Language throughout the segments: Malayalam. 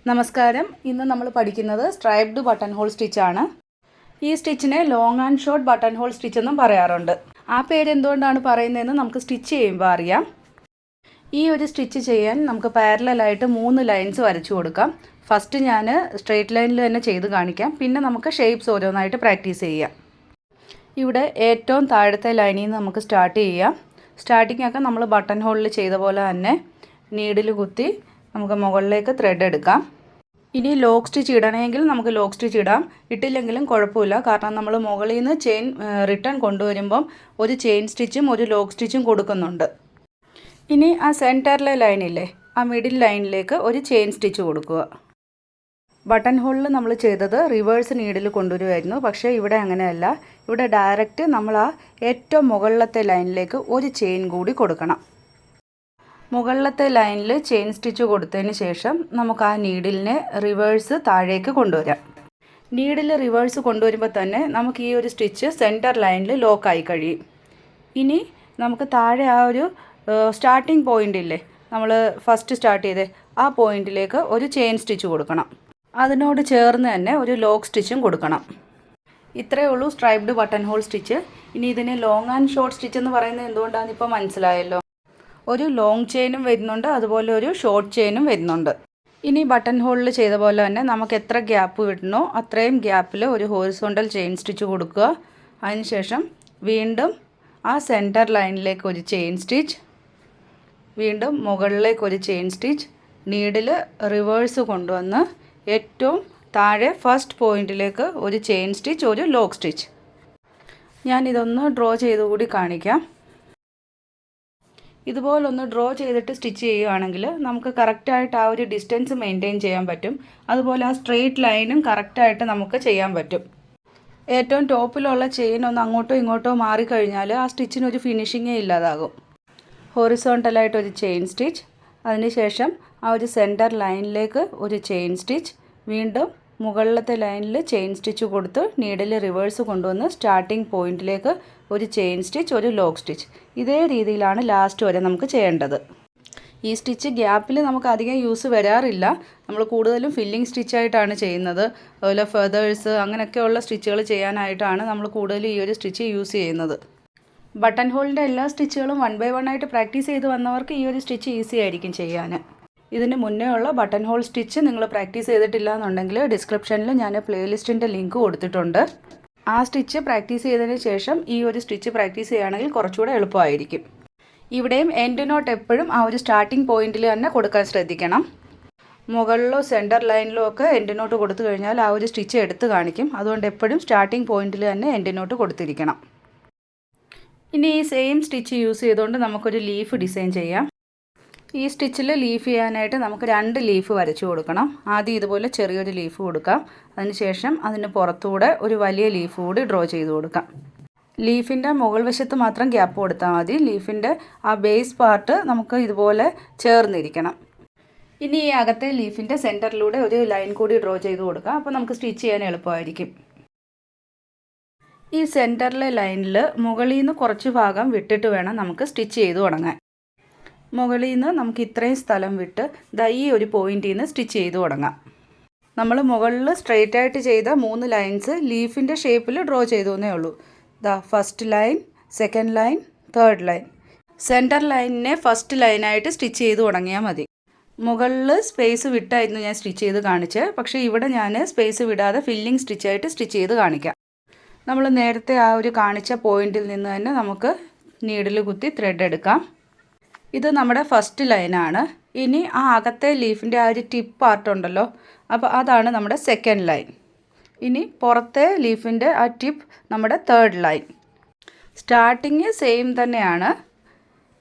നമസ്കാരം. ഇന്ന് നമ്മൾ പഠിക്കുന്നത് സ്ട്രൈപ്ഡ് ബട്ടൺ ഹോൾ സ്റ്റിച്ചാണ്. ഈ സ്റ്റിച്ചിനെ long and short button hole stitch എന്നും പറയാറുണ്ട്. ആ പേര് എന്തുകൊണ്ടാണ് പറയുന്നതെന്ന് നമുക്ക് സ്റ്റിച്ച് ചെയ്യുമ്പോൾ അറിയാം. ഈ ഒരു സ്റ്റിച്ച് ചെയ്യാൻ നമുക്ക് പാരലലായിട്ട് 3 ലൈൻസ് വരച്ചു കൊടുക്കാം. ഫസ്റ്റ് ഞാൻ സ്ട്രെയിറ്റ് ലൈനിൽ തന്നെ ചെയ്ത് കാണിക്കാം. പിന്നെ നമുക്ക് ഷേപ്സ് ഓരോന്നായിട്ട് പ്രാക്ടീസ് ചെയ്യാം. ഇവിടെ ഏറ്റവും താഴത്തെ ലൈനിൽ നിന്ന് നമുക്ക് സ്റ്റാർട്ട് ചെയ്യാം. സ്റ്റാർട്ടിംഗ് ഒക്കെ നമ്മൾ ബട്ടൺ ഹോളിൽ ചെയ്ത പോലെ തന്നെ നീഡിൽ കുത്തി നമുക്ക് മുകളിലേക്ക് ത്രെഡ് എടുക്കാം. ഇനി ലോക്ക് സ്റ്റിച്ച് ഇടണമെങ്കിൽ നമുക്ക് ലോക്ക് സ്റ്റിച്ച് ഇടാം, ഇട്ടില്ലെങ്കിലും കുഴപ്പമില്ല. കാരണം നമ്മൾ മുകളിൽ നിന്ന് ചെയിൻ റിട്ടേൺ കൊണ്ടുവരുമ്പം ഒരു ചെയിൻ സ്റ്റിച്ചും ഒരു ലോക്ക് സ്റ്റിച്ചും കൊടുക്കുന്നുണ്ട്. ഇനി ആ സെൻറ്ററിലെ ലൈനില്ലേ, ആ മിഡിൽ ലൈനിലേക്ക് ഒരു ചെയിൻ സ്റ്റിച്ച് കൊടുക്കുക. ബട്ടൺ ഹോളിൽ നമ്മൾ ചെയ്തത് റിവേഴ്സ് നീഡിൽ കൊണ്ടുവരുമായിരുന്നു. പക്ഷേ ഇവിടെ അങ്ങനെയല്ല. ഇവിടെ ഡയറക്റ്റ് നമ്മൾ ആ ഏറ്റവും മുകളിലത്തെ ലൈനിലേക്ക് ഒരു ചെയിൻ കൂടി കൊടുക്കണം. മുകളിലത്തെ ലൈനിൽ ചെയിൻ സ്റ്റിച്ച് കൊടുത്തതിന് ശേഷം നമുക്ക് ആ നീഡിലിനെ റിവേഴ്സ് താഴേക്ക് കൊണ്ടുവരാം. നീഡിൽ റിവേഴ്സ് കൊണ്ടുവരുമ്പോൾ തന്നെ നമുക്ക് ഈ ഒരു സ്റ്റിച്ച് സെൻറ്റർ ലൈനിൽ ലോക്കായി കഴിയും. ഇനി നമുക്ക് താഴെ ആ ഒരു സ്റ്റാർട്ടിംഗ് പോയിൻ്റ് ഇല്ലേ, നമ്മൾ ഫസ്റ്റ് സ്റ്റാർട്ട് ചെയ്തേ, ആ പോയിൻറ്റിലേക്ക് ഒരു ചെയിൻ സ്റ്റിച്ച് കൊടുക്കണം. അതിനോട് ചേർന്ന് തന്നെ ഒരു ലോക്ക് സ്റ്റിച്ചും കൊടുക്കണം. ഇത്രയേ ഉള്ളൂ സ്ട്രൈപ്ഡ് ബട്ടൺ ഹോൾ സ്റ്റിച്ച്. ഇനി ഇതിനെ ലോങ് ആൻഡ് ഷോർട്ട് സ്റ്റിച്ച് എന്ന് പറയുന്നത് എന്തുകൊണ്ടാണെന്ന് ഇപ്പോൾ മനസ്സിലായല്ലോ. ഒരു ലോങ് ചെയിനും വരുന്നുണ്ട്, അതുപോലെ ഒരു ഷോർട്ട് ചെയിനും വരുന്നുണ്ട്. ഇനി ബട്ടൺ ഹോളിൽ ചെയ്ത പോലെ തന്നെ നമുക്ക് എത്ര ഗ്യാപ്പ് വിടണോ അത്രയും ഗ്യാപ്പിൽ ഒരു ഹോറിസോണ്ടൽ ചെയിൻ സ്റ്റിച്ച് കൊടുക്കുക. അതിനുശേഷം വീണ്ടും ആ സെൻറ്റർ ലൈനിലേക്ക് ഒരു ചെയിൻ സ്റ്റിച്ച്, വീണ്ടും മുകളിലേക്ക് ഒരു ചെയിൻ സ്റ്റിച്ച്, നീഡിൽ റിവേഴ്സ് കൊണ്ടുവന്ന് ഏറ്റവും താഴെ ഫസ്റ്റ് പോയിൻറ്റിലേക്ക് ഒരു ചെയിൻ സ്റ്റിച്ച്, ഒരു ലോക്ക് സ്റ്റിച്ച്. ഞാനിതൊന്ന് ഡ്രോ ചെയ്തുകൂടി കാണിക്കാം. ഇതുപോലൊന്ന് ഡ്രോ ചെയ്തിട്ട് സ്റ്റിച്ച് ചെയ്യുകയാണെങ്കിൽ നമുക്ക് കറക്റ്റായിട്ട് ആ ഒരു ഡിസ്റ്റൻസ് മെയിൻറ്റെയിൻ ചെയ്യാൻ പറ്റും. അതുപോലെ ആ സ്ട്രെയിറ്റ് ലൈനും കറക്റ്റായിട്ട് നമുക്ക് ചെയ്യാൻ പറ്റും. ഏറ്റവും ടോപ്പിലുള്ള ചെയിൻ ഒന്ന് അങ്ങോട്ടോ ഇങ്ങോട്ടോ മാറിക്കഴിഞ്ഞാൽ ആ സ്റ്റിച്ചിനൊരു ഫിനിഷിങ്ങേ ഇല്ലാതാകും. ഹൊറിസോണ്ടലായിട്ട് ഒരു ചെയിൻ സ്റ്റിച്ച്, അതിനുശേഷം ആ ഒരു സെൻറ്റർ ലൈനിലേക്ക് ഒരു ചെയിൻ സ്റ്റിച്ച്, വീണ്ടും മുകളിലത്തെ ലൈനിൽ ചെയിൻ സ്റ്റിച്ച് കൊടുത്ത് നീഡിൽ റിവേഴ്സ് കൊണ്ടുവന്ന് സ്റ്റാർട്ടിംഗ് പോയിൻറ്റിലേക്ക് ഒരു ചെയിൻ സ്റ്റിച്ച്, ഒരു ലോക്ക് സ്റ്റിച്ച്. ഇതേ രീതിയിലാണ് ലാസ്റ്റ് വരെ നമുക്ക് ചെയ്യേണ്ടത്. ഈ സ്റ്റിച്ച് ഗ്യാപ്പിൽ നമുക്ക് അധികം യൂസ് വരാറില്ല. നമ്മൾ കൂടുതലും ഫില്ലിംഗ് സ്റ്റിച്ചായിട്ടാണ് ചെയ്യുന്നത്. അതുപോലെ ഫെതേഴ്സ് അങ്ങനെയൊക്കെയുള്ള സ്റ്റിച്ചുകൾ ചെയ്യാനായിട്ടാണ് നമ്മൾ കൂടുതലും ഈ ഒരു സ്റ്റിച്ച് യൂസ് ചെയ്യുന്നത്. ബട്ടൺ ഹോളിൻ്റെ എല്ലാ സ്റ്റിച്ചുകളും 1 by 1 ആയിട്ട് പ്രാക്ടീസ് ചെയ്ത് വന്നവർക്ക് ഈ ഒരു സ്റ്റിച്ച് ഈസി ആയിരിക്കും ചെയ്യാൻ. ഇതിന് മുന്നേ ഉള്ള ബട്ടൺ ഹോൾ സ്റ്റിച്ച് നിങ്ങൾ പ്രാക്ടീസ് ചെയ്തിട്ടില്ല എന്നുണ്ടെങ്കിൽ ഡിസ്ക്രിപ്ഷനിൽ ഞാൻ പ്ലേലിസ്റ്റിൻ്റെ ലിങ്ക് കൊടുത്തിട്ടുണ്ട്. ആ സ്റ്റിച്ച് പ്രാക്ടീസ് ചെയ്തതിന് ശേഷം ഈ ഒരു സ്റ്റിച്ച് പ്രാക്ടീസ് ചെയ്യുകയാണെങ്കിൽ കുറച്ചുകൂടെ എളുപ്പമായിരിക്കും. ഇവിടെയും എൻഡ് നോട്ട് എപ്പോഴും ആ ഒരു സ്റ്റാർട്ടിംഗ് പോയിന്റിൽ തന്നെ കൊടുക്കാൻ ശ്രദ്ധിക്കണം. മുകളിലോ സെൻറ്റർ ലൈനിലോ ഒക്കെ എൻഡ് നോട്ട് കൊടുത്തു കഴിഞ്ഞാൽ ആ ഒരു സ്റ്റിച്ച് എടുത്ത് കാണിക്കും. അതുകൊണ്ട് എപ്പോഴും സ്റ്റാർട്ടിംഗ് പോയിന്റിൽ തന്നെ എൻഡ് നോട്ട് കൊടുത്തിരിക്കണം. ഇനി ഈ സെയിം സ്റ്റിച്ച് യൂസ് ചെയ്തുകൊണ്ട് നമുക്കൊരു ലീഫ് ഡിസൈൻ ചെയ്യാം. ഈ സ്റ്റിച്ചിൽ ലീഫ് ചെയ്യാനായിട്ട് നമുക്ക് 2 ലീഫ് വരച്ചു കൊടുക്കണം. ആദ്യം ഇതുപോലെ ചെറിയൊരു ലീഫ് കൊടുക്കാം. അതിനുശേഷം അതിന് പുറത്തൂടെ ഒരു വലിയ ലീഫ് കൂടി ഡ്രോ ചെയ്ത് കൊടുക്കാം. ലീഫിൻ്റെ മുകൾ വശത്ത് മാത്രം ഗ്യാപ്പ് കൊടുത്താൽ മതി. ലീഫിൻ്റെ ആ ബേസ് പാർട്ട് നമുക്ക് ഇതുപോലെ ചേർന്നിരിക്കണം. ഇനി ഈ അകത്തെ ലീഫിൻ്റെ സെൻറ്ററിലൂടെ ഒരു ലൈൻ കൂടി ഡ്രോ ചെയ്ത് കൊടുക്കാം. അപ്പോൾ നമുക്ക് സ്റ്റിച്ച് ചെയ്യാൻ എളുപ്പമായിരിക്കും. ഈ സെൻറ്ററിലെ ലൈനിൽ മുകളിൽ നിന്ന് കുറച്ച് ഭാഗം വിട്ടിട്ട് വേണം നമുക്ക് സ്റ്റിച്ച് ചെയ്ത് തുടങ്ങാൻ. മുകളിൽ നിന്ന് നമുക്ക് ഇത്രയും സ്ഥലം വിട്ട് ഈ ഒരു പോയിന്റിൽ നിന്ന് സ്റ്റിച്ച് ചെയ്ത് തുടങ്ങാം. നമ്മൾ മുകളിൽ സ്ട്രെയിറ്റ് ആയിട്ട് ചെയ്ത 3 ലൈൻസ് ലീഫിൻ്റെ ഷേപ്പിൽ ഡ്രോ ചെയ്തേ ഉള്ളൂ. First line, second line, third line. Centre ലൈനിനെ ഫസ്റ്റ് ലൈനായിട്ട് സ്റ്റിച്ച് ചെയ്ത് തുടങ്ങിയാൽ മതി. മുകളിൽ സ്പേസ് വിട്ടായിരുന്നു ഞാൻ സ്റ്റിച്ച് ചെയ്ത് കാണിച്ചത്. പക്ഷേ ഇവിടെ ഞാൻ സ്പേസ് വിടാതെ ഫില്ലിംഗ് സ്റ്റിച്ചായിട്ട് സ്റ്റിച്ച് ചെയ്ത് കാണിക്കാം. നമ്മൾ നേരത്തെ ആ ഒരു കാണിച്ച പോയിന്റിൽ നിന്ന് തന്നെ നമുക്ക് നീഡിൽ കുത്തി ത്രെഡ് എടുക്കാം. ഇത് നമ്മുടെ ഫസ്റ്റ് ലൈനാണ്. ഇനി ആ അകത്തെ ലീഫിൻ്റെ ആ ഒരു ടിപ്പ് പാർട്ട് ഉണ്ടല്ലോ, അപ്പോൾ അതാണ് നമ്മുടെ സെക്കൻഡ് ലൈൻ. ഇനി പുറത്തെ ലീഫിൻ്റെ ആ ടിപ്പ് നമ്മുടെ തേർഡ് ലൈൻ. സ്റ്റാർട്ടിങ് സെയിം തന്നെയാണ്.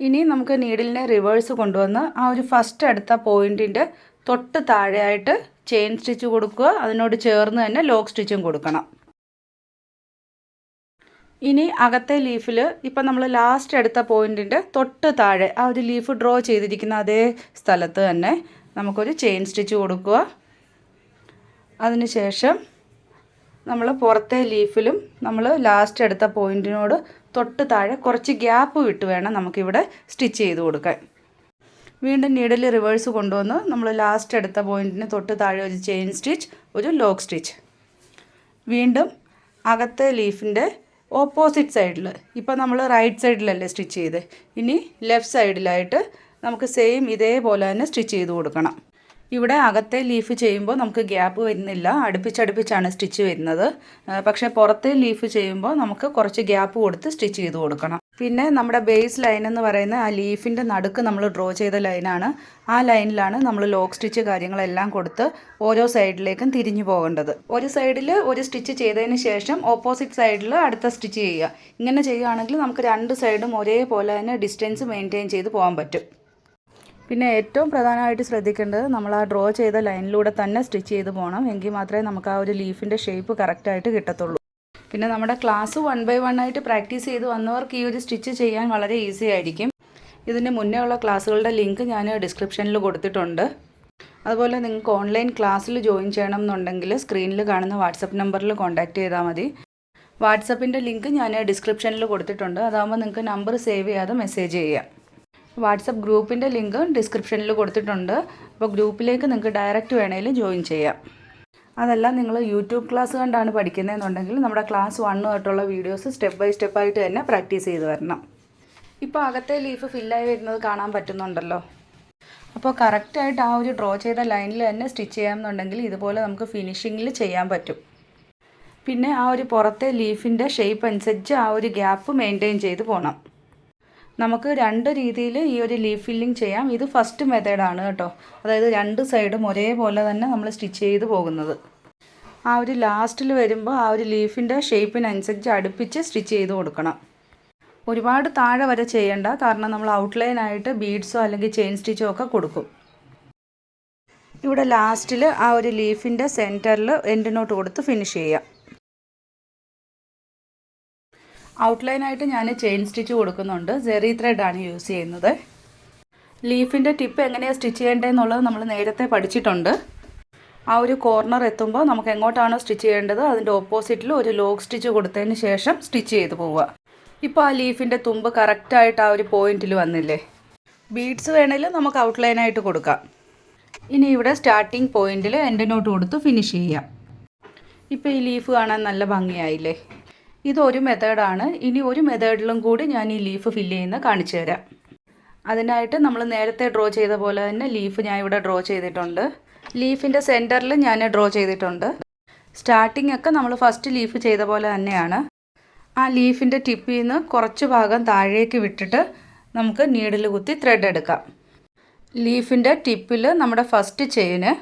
ഇനി നമുക്ക് നീഡിലിനെ റിവേഴ്സ് കൊണ്ടുവന്ന് ആ ഒരു ഫസ്റ്റ് എടുത്ത പോയിൻറ്റിൻ്റെ തൊട്ട് താഴെയായിട്ട് ചെയിൻ സ്റ്റിച്ച് കൊടുക്കുക. അതിനോട് ചേർന്ന് തന്നെ ലോക്ക് സ്റ്റിച്ചും കൊടുക്കണം. ഇനി അകത്തെ ലീഫിൽ ഇപ്പം നമ്മൾ ലാസ്റ്റ് എടുത്ത പോയിൻറ്റിൻ്റെ തൊട്ട് താഴെ ആ ഒരു ലീഫ് ഡ്രോ ചെയ്തിരിക്കുന്ന അതേ സ്ഥലത്ത് തന്നെ നമുക്കൊരു ചെയിൻ സ്റ്റിച്ച് കൊടുക്കുക. അതിനുശേഷം നമ്മൾ പുറത്തെ ലീഫിലും നമ്മൾ ലാസ്റ്റ് എടുത്ത പോയിൻറ്റിനോട് തൊട്ട് താഴെ കുറച്ച് ഗ്യാപ്പ് വിട്ട് വേണം നമുക്കിവിടെ സ്റ്റിച്ച് ചെയ്ത് കൊടുക്കാൻ. വീണ്ടും നീഡിൽ റിവേഴ്സ് കൊണ്ടുവന്ന് നമ്മൾ ലാസ്റ്റ് എടുത്ത പോയിൻറ്റിന് തൊട്ട് താഴെ ഒരു ചെയിൻ സ്റ്റിച്ച്, ഒരു ലോക്ക് സ്റ്റിച്ച്. വീണ്ടും അകത്തെ ലീഫിൻ്റെ ഓപ്പോസിറ്റ് സൈഡിൽ, ഇപ്പോൾ നമ്മൾ റൈറ്റ് സൈഡിലല്ലേ സ്റ്റിച്ച് ചെയ്ത്, ഇനി ലെഫ്റ്റ് സൈഡിലായിട്ട് നമുക്ക് സെയിം ഇതേപോലെ തന്നെ സ്റ്റിച്ച് ചെയ്ത് കൊടുക്കണം. ഇവിടെ അകത്തെ ലീഫ് ചെയ്യുമ്പോൾ നമുക്ക് ഗ്യാപ്പ് വരുന്നില്ല, അടുപ്പിച്ചടുപ്പിച്ചാണ് സ്റ്റിച്ച് വരുന്നത്. പക്ഷേ പുറത്തെ ലീഫ് ചെയ്യുമ്പോൾ നമുക്ക് കുറച്ച് ഗ്യാപ്പ് കൊടുത്ത് സ്റ്റിച്ച് ചെയ്ത് കൊടുക്കണം. പിന്നെ നമ്മുടെ ബേസ് ലൈൻ എന്ന് പറയുന്ന ആ ലീഫിൻ്റെ നടുക്ക് നമ്മൾ ഡ്രോ ചെയ്ത ലൈനാണ്. ആ ലൈനിലാണ് നമ്മൾ ലോക്ക് സ്റ്റിച്ച് കാര്യങ്ങളെല്ലാം കൊടുത്ത് ഓരോ സൈഡിലേക്കും തിരിഞ്ഞു പോകേണ്ടത്. ഒരു സൈഡിൽ ഒരു സ്റ്റിച്ച് ചെയ്തതിന് ശേഷം ഓപ്പോസിറ്റ് സൈഡിൽ അടുത്ത സ്റ്റിച്ച് ചെയ്യുക. ഇങ്ങനെ ചെയ്യുകയാണെങ്കിൽ നമുക്ക് രണ്ട് സൈഡും ഒരേപോലെ തന്നെ ഡിസ്റ്റൻസ് മെയിൻറ്റെയിൻ ചെയ്ത് പോകാൻ പറ്റും. പിന്നെ ഏറ്റവും പ്രധാനമായിട്ട് ശ്രദ്ധിക്കേണ്ടത് നമ്മൾ ആ ഡ്രോ ചെയ്ത ലൈനിലൂടെ തന്നെ സ്റ്റിച്ച് ചെയ്ത് പോകണം. എങ്കിൽ മാത്രമേ നമുക്ക് ആ ഒരു ലീഫിൻ്റെ ഷേപ്പ് കറക്റ്റായിട്ട് കിട്ടത്തുള്ളൂ. പിന്നെ നമ്മുടെ ക്ലാസ് 1 by 1 ആയിട്ട് പ്രാക്ടീസ് ചെയ്ത് വന്നവർക്ക് ഈ ഒരു സ്റ്റിച്ച് ചെയ്യാൻ വളരെ ഈസി ആയിരിക്കും. ഇതിന് മുന്നേ ഉള്ള ക്ലാസ്സുകളുടെ ലിങ്ക് ഞാൻ ഡിസ്ക്രിപ്ഷനിൽ കൊടുത്തിട്ടുണ്ട്. അതുപോലെ നിങ്ങൾക്ക് ഓൺലൈൻ ക്ലാസ്സിൽ ജോയിൻ ചെയ്യണം എന്നുണ്ടെങ്കിൽ സ്ക്രീനിൽ കാണുന്ന വാട്സപ്പ് നമ്പറിൽ കോൺടാക്റ്റ് ചെയ്താൽ മതി. വാട്സപ്പിൻ്റെ ലിങ്ക് ഞാൻ ഡിസ്ക്രിപ്ഷനിൽ കൊടുത്തിട്ടുണ്ട്. അതാകുമ്പോൾ നിങ്ങൾക്ക് നമ്പർ സേവ് ചെയ്യാതെ മെസ്സേജ് ചെയ്യാം. വാട്സപ്പ് ഗ്രൂപ്പിൻ്റെ ലിങ്ക് ഡിസ്ക്രിപ്ഷനിൽ കൊടുത്തിട്ടുണ്ട്. അപ്പോൾ ഗ്രൂപ്പിലേക്ക് നിങ്ങൾക്ക് ഡയറക്റ്റ് വേണമെങ്കിൽ ജോയിൻ ചെയ്യാം. അതല്ല നിങ്ങൾ യൂട്യൂബ് ക്ലാസ് കണ്ടാണ് പഠിക്കുന്നതെന്നുണ്ടെങ്കിൽ നമ്മുടെ ക്ലാസ് 1 തൊട്ടുള്ള വീഡിയോസ് സ്റ്റെപ്പ് ബൈ സ്റ്റെപ്പായിട്ട് തന്നെ പ്രാക്ടീസ് ചെയ്ത് വരണം. ഇപ്പോൾ അകത്തെ ലീഫ് ഫില്ലായി വരുന്നത് കാണാൻ പറ്റുന്നുണ്ടല്ലോ. അപ്പോൾ കറക്റ്റായിട്ട് ആ ഒരു ഡ്രോ ചെയ്ത ലൈനിൽ തന്നെ സ്റ്റിച്ച് ചെയ്യാമെന്നുണ്ടെങ്കിൽ ഇതുപോലെ നമുക്ക് ഫിനിഷിങ്ങിൽ ചെയ്യാൻ പറ്റും. പിന്നെ ആ ഒരു പുറത്തെ ലീഫിൻ്റെ ഷേപ്പ് അനുസരിച്ച് ആ ഒരു ഗ്യാപ്പ് മെയിൻറ്റെയിൻ ചെയ്ത് പോകണം. നമുക്ക് രണ്ട് രീതിയിൽ ഈ ഒരു ലീഫ് ഫില്ലിങ് ചെയ്യാം. ഇത് ഫസ്റ്റ് മെത്തേഡാണ് കേട്ടോ. അതായത് രണ്ട് സൈഡും ഒരേപോലെ തന്നെ നമ്മൾ സ്റ്റിച്ച് ചെയ്ത് പോകുന്നത്. ആ ഒരു ലാസ്റ്റിൽ വരുമ്പോൾ ആ ഒരു ലീഫിൻ്റെ ഷേപ്പിനനുസരിച്ച് അടുപ്പിച്ച് സ്റ്റിച്ച് ചെയ്ത് കൊടുക്കണം. ഒരുപാട് താഴെ വരെ ചെയ്യേണ്ട, കാരണം നമ്മൾ ഔട്ട്ലൈനായിട്ട് ബീഡ്സോ അല്ലെങ്കിൽ ചെയിൻ സ്റ്റിച്ചോ ഒക്കെ കൊടുക്കും. ഇവിടെ ലാസ്റ്റിൽ ആ ഒരു ലീഫിൻ്റെ സെൻറ്ററിൽ എൻഡ് നോട്ട് കൊടുത്ത് ഫിനിഷ് ചെയ്യാം. ഔട്ട്ലൈനായിട്ട് ഞാൻ ചെയിൻ സ്റ്റിച്ച് കൊടുക്കുന്നുണ്ട്. സെറി ത്രെഡാണ് യൂസ് ചെയ്യുന്നത്. ലീഫിൻ്റെ ടിപ്പ് എങ്ങനെയാണ് സ്റ്റിച്ച് ചെയ്യേണ്ടതെന്നുള്ളത് നമ്മൾ നേരത്തെ പഠിച്ചിട്ടുണ്ട്. ആ ഒരു കോർണർ എത്തുമ്പോൾ നമുക്ക് എങ്ങോട്ടാണോ സ്റ്റിച്ച് ചെയ്യേണ്ടത് അതിൻ്റെ ഓപ്പോസിറ്റിൽ ഒരു ലോക്ക് സ്റ്റിച്ച് കൊടുത്തതിന് ശേഷം സ്റ്റിച്ച് ചെയ്ത് പോവുക. ഇപ്പോൾ ആ ലീഫിൻ്റെ തുമ്പ് കറക്റ്റായിട്ട് ആ ഒരു പോയിന്റിൽ വന്നില്ലേ. ബീഡ്സ് വേണമെങ്കിൽ നമുക്ക് ഔട്ട്ലൈനായിട്ട് കൊടുക്കാം. ഇനി ഇവിടെ സ്റ്റാർട്ടിങ് പോയിന്റിൽ എൻഡ് നോട്ട് കൊടുത്ത് ഫിനിഷ് ചെയ്യാം. ഇപ്പോൾ ഈ ലീഫ് കാണാൻ നല്ല ഭംഗിയായില്ലേ. ഇതൊരു മെത്തേഡാണ്. ഇനി ഒരു മെത്തേഡിലും കൂടി ഞാൻ ഈ ലീഫ് ഫില്ല് ചെയ്യുന്ന കാണിച്ചു തരാം. അതിനായിട്ട് നമ്മൾ നേരത്തെ ഡ്രോ ചെയ്ത പോലെ തന്നെ ലീഫ് ഞാൻ ഇവിടെ ഡ്രോ ചെയ്തിട്ടുണ്ട്. ലീഫിൻ്റെ സെൻറ്ററിൽ ഞാൻ ഡ്രോ ചെയ്തിട്ടുണ്ട്. സ്റ്റാർട്ടിംഗ് ഒക്കെ നമ്മൾ ഫസ്റ്റ് ലീഫ് ചെയ്ത പോലെ തന്നെയാണ്. ആ ലീഫിൻ്റെ ടിപ്പിൽ നിന്ന് കുറച്ച് ഭാഗം താഴേക്ക് വിട്ടിട്ട് നമുക്ക് നീഡിൽ കുത്തി ത്രെഡ് എടുക്കാം. ലീഫിൻ്റെ ടിപ്പിൽ നമ്മുടെ ഫസ്റ്റ് ചെയിന്,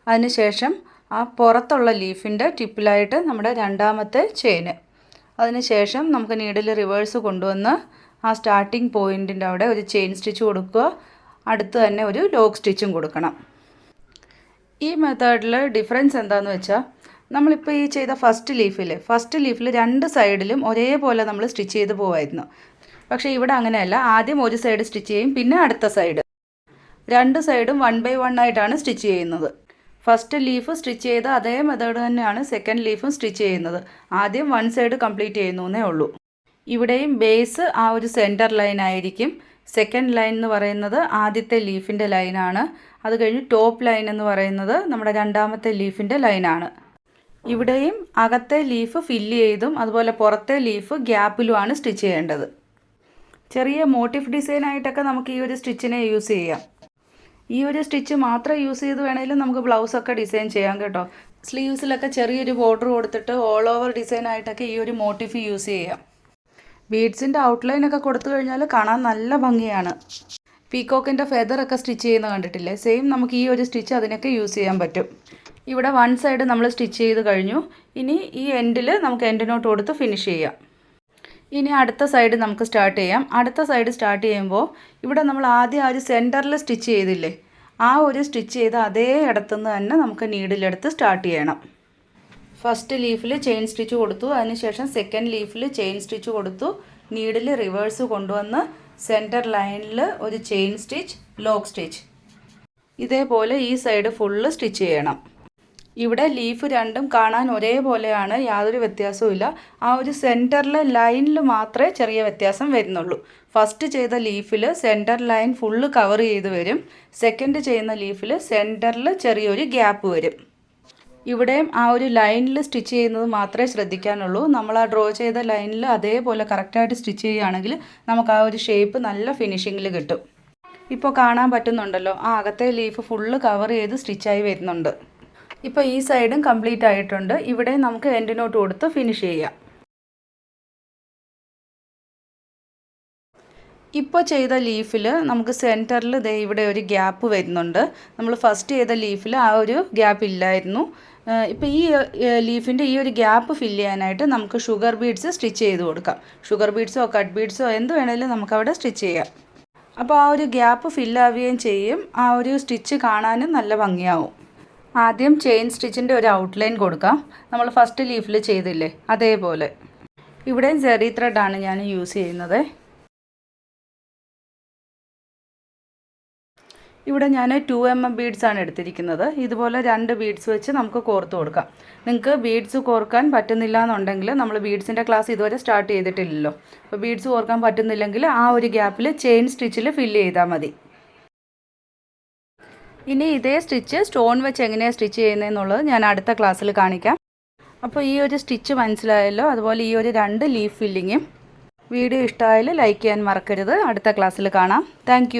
അതിനുശേഷം ആ പുറത്തുള്ള ലീഫിൻ്റെ ടിപ്പിലായിട്ട് നമ്മുടെ രണ്ടാമത്തെ ചെയിന്, അതിനുശേഷം നമുക്ക് നീഡിൽ റിവേഴ്സ് കൊണ്ടുവന്ന് ആ സ്റ്റാർട്ടിംഗ് പോയിൻറ്റിൻ്റെ അവിടെ ഒരു ചെയിൻ സ്റ്റിച്ച് കൊടുക്കുക. അടുത്ത് തന്നെ ഒരു ലോക്ക് സ്റ്റിച്ചും കൊടുക്കണം. ഈ മെത്തേഡിൽ ഡിഫറൻസ് എന്താണെന്ന് വെച്ചാൽ, നമ്മളിപ്പോൾ ഈ ചെയ്ത ഫസ്റ്റ് ലീഫിൽ രണ്ട് സൈഡിലും ഒരേപോലെ നമ്മൾ സ്റ്റിച്ച് ചെയ്ത് പോവായിരുന്നു. പക്ഷേ ഇവിടെ അങ്ങനെയല്ല. ആദ്യം ഒരു സൈഡ് സ്റ്റിച്ച് ചെയ്യും, പിന്നെ അടുത്ത സൈഡ്. രണ്ട് സൈഡും 1 by 1 ആയിട്ടാണ് സ്റ്റിച്ച് ചെയ്യുന്നത്. ഫസ്റ്റ് ലീഫ് സ്റ്റിച്ച് ചെയ്ത അതേ മെത്തേഡ് തന്നെയാണ് സെക്കൻഡ് ലീഫും സ്റ്റിച്ച് ചെയ്യുന്നത്. ആദ്യം 1 സൈഡ് കംപ്ലീറ്റ് ചെയ്യുന്നേ ഉള്ളൂ. ഇവിടെയും ബേസ് ആ ഒരു സെൻറ്റർ ലൈൻ ആയിരിക്കും. സെക്കൻഡ് ലൈൻ എന്ന് പറയുന്നത് ആദ്യത്തെ ലീഫിൻ്റെ ലൈനാണ്. അത് കഴിഞ്ഞ് ടോപ്പ് ലൈൻ എന്ന് പറയുന്നത് നമ്മുടെ രണ്ടാമത്തെ ലീഫിൻ്റെ ലൈനാണ്. ഇവിടെയും അകത്തെ ലീഫ് ഫില്ല് ചെയ്തും അതുപോലെ പുറത്തെ ലീഫ് ഗ്യാപ്പിലുമാണ് സ്റ്റിച്ച് ചെയ്യേണ്ടത്. ചെറിയ മോട്ടീഫ് ഡിസൈനായിട്ടൊക്കെ നമുക്ക് ഈ ഒരു സ്റ്റിച്ചിനെ യൂസ് ചെയ്യാം. ഈ ഒരു സ്റ്റിച്ച് മാത്രം യൂസ് ചെയ്ത് വേണമെങ്കിലും നമുക്ക് ബ്ലൗസൊക്കെ ഡിസൈൻ ചെയ്യാം കേട്ടോ. സ്ലീവ്സിലൊക്കെ ചെറിയൊരു ബോർഡർ കൊടുത്തിട്ട് ഓൾ ഓവർ ഡിസൈനായിട്ടൊക്കെ ഈ ഒരു മോട്ടീഫ് യൂസ് ചെയ്യാം. ബീഡ്സിൻ്റെ ഔട്ട്ലൈനൊക്കെ കൊടുത്തു കഴിഞ്ഞാൽ കാണാൻ നല്ല ഭംഗിയാണ്. പീക്കോക്കിൻ്റെ ഫെദറൊക്കെ സ്റ്റിച്ച് ചെയ്യുന്ന കണ്ടിട്ടില്ലേ? സെയിം നമുക്ക് ഈ ഒരു സ്റ്റിച്ച് അതിനൊക്കെ യൂസ് ചെയ്യാൻ പറ്റും. ഇവിടെ 1 സൈഡ് നമ്മൾ സ്റ്റിച്ച് ചെയ്ത് കഴിഞ്ഞു. ഇനി ഈ എൻഡിൽ നമുക്ക് എൻഡ് നോട്ട് കൊടുത്ത് ഫിനിഷ് ചെയ്യാം. ഇനി അടുത്ത സൈഡ് നമുക്ക് സ്റ്റാർട്ട് ചെയ്യാം. അടുത്ത സൈഡ് സ്റ്റാർട്ട് ചെയ്യുമ്പോൾ ഇവിടെ നമ്മൾ ആദ്യം ആ ഒരു സെൻറ്ററിൽ സ്റ്റിച്ച് ചെയ്തില്ലേ, ആ ഒരു സ്റ്റിച്ച് ചെയ്ത അതേ ഇടത്തുനിന്ന് തന്നെ നമുക്ക് നീഡിലെടുത്ത് സ്റ്റാർട്ട് ചെയ്യണം. ഫസ്റ്റ് ലീഫിൽ ചെയിൻ സ്റ്റിച്ച് കൊടുത്തു, അതിനുശേഷം സെക്കൻഡ് ലീഫിൽ ചെയിൻ സ്റ്റിച്ച് കൊടുത്തു, നീഡിൽ റിവേഴ്സ് കൊണ്ടുവന്ന് സെൻറ്റർ ലൈനിൽ ഒരു ചെയിൻ സ്റ്റിച്ച്, ലോക്ക് സ്റ്റിച്ച്. ഇതേപോലെ ഈ സൈഡ് ഫുള്ള് സ്റ്റിച്ച് ചെയ്യണം. ഇവിടെ ലീഫ് രണ്ടും കാണാൻ ഒരേപോലെയാണ്, യാതൊരു വ്യത്യാസവും ഇല്ല. ആ ഒരു സെൻറ്ററിലെ ലൈനിൽ മാത്രമേ ചെറിയ വ്യത്യാസം വരുന്നുള്ളൂ. ഫസ്റ്റ് ചെയ്ത ലീഫിൽ സെൻറ്റർ ലൈൻ ഫുള്ള് കവർ ചെയ്ത് വരും. സെക്കൻഡ് ചെയ്യുന്ന ലീഫിൽ സെൻറ്ററിൽ ചെറിയൊരു ഗ്യാപ്പ് വരും. ഇവിടെയും ആ ഒരു ലൈനിൽ സ്റ്റിച്ച് ചെയ്യുന്നത് മാത്രമേ ശ്രദ്ധിക്കാനുള്ളൂ. നമ്മൾ ആ ഡ്രോ ചെയ്ത ലൈനിൽ അതേപോലെ കറക്റ്റായിട്ട് സ്റ്റിച്ച് ചെയ്യുകയാണെങ്കിൽ നമുക്ക് ആ ഒരു ഷേപ്പ് നല്ല ഫിനിഷിങ്ങിൽ കിട്ടും. ഇപ്പോൾ കാണാൻ പറ്റുന്നുണ്ടല്ലോ, ആ അകത്തെ ലീഫ് ഫുള്ള് കവർ ചെയ്ത് സ്റ്റിച്ചായി വരുന്നുണ്ട്. ഇപ്പോൾ ഈ സൈഡും കംപ്ലീറ്റ് ആയിട്ടുണ്ട്. ഇവിടെ നമുക്ക് എൻഡ് നോട്ട് കൊടുത്ത് ഫിനിഷ് ചെയ്യാം. ഇപ്പോൾ ചെയ്ത ലീഫിൽ നമുക്ക് സെൻറ്ററിൽ ദേ ഇവിടെ ഒരു ഗ്യാപ്പ് വരുന്നുണ്ട്. നമ്മൾ ഫസ്റ്റ് ചെയ്ത ലീഫിൽ ആ ഒരു ഗ്യാപ്പ് ഇല്ലായിരുന്നു. ഇപ്പോൾ ഈ ലീഫിൻ്റെ ഈ ഒരു ഗ്യാപ്പ് ഫില്ല് ചെയ്യാനായിട്ട് നമുക്ക് ഷുഗർ ബീഡ്സ് സ്റ്റിച്ച് ചെയ്ത് കൊടുക്കാം. ഷുഗർ ബീഡ്സോ കട്ട് ബീഡ്സോ എന്ത് വേണമെങ്കിലും നമുക്കവിടെ സ്റ്റിച്ച് ചെയ്യാം. അപ്പോൾ ആ ഒരു ഗ്യാപ്പ് ഫില്ലാവുകയും ചെയ്യും. ആ ഒരു സ്റ്റിച്ച് കാണാനും നല്ല ഭംഗിയാവും. ആദ്യം ചെയിൻ സ്റ്റിച്ചിൻ്റെ ഒരു ഔട്ട്ലൈൻ കൊടുക്കാം. നമ്മൾ ഫസ്റ്റ് ലീഫിൽ ചെയ്തില്ലേ അതേപോലെ. ഇവിടെയും സെറി ത്രെഡാണ് ഞാൻ യൂസ് ചെയ്യുന്നത്. ഇവിടെ ഞാൻ 2mm ബീഡ്സാണ് എടുത്തിരിക്കുന്നത്. ഇതുപോലെ 2 ബീഡ്സ് വെച്ച് നമുക്ക് കോർത്ത് കൊടുക്കാം. നിങ്ങൾക്ക് ബീഡ്സ് കോർക്കാൻ പറ്റുന്നില്ല എന്നുണ്ടെങ്കിൽ, നമ്മൾ ബീഡ്സിൻ്റെ ക്ലാസ് ഇതുവരെ സ്റ്റാർട്ട് ചെയ്തിട്ടില്ലല്ലോ, അപ്പോൾ ബീഡ്സ് കോർക്കാൻ പറ്റുന്നില്ലെങ്കിൽ ആ ഒരു ഗ്യാപ്പിൽ ചെയിൻ സ്റ്റിച്ചിൽ ഫില്ല് ചെയ്താൽ മതി. ഇനി ഇതേ സ്റ്റിച്ച് സ്റ്റോൺ വെച്ച് എങ്ങനെയാണ് സ്റ്റിച്ച് ചെയ്യുന്നതെന്നുള്ളത് ഞാൻ അടുത്ത ക്ലാസ്സിൽ കാണിക്കാം. അപ്പോൾ ഈ ഒരു സ്റ്റിച്ച് മനസ്സിലായല്ലോ. അതുപോലെ ഈ ഒരു 2 ലീഫ് ഫില്ലിങ്ങും. വീഡിയോ ഇഷ്ടമായാൽ ലൈക്ക് ചെയ്യാൻ മറക്കരുത്. അടുത്ത ക്ലാസ്സിൽ കാണാം. താങ്ക്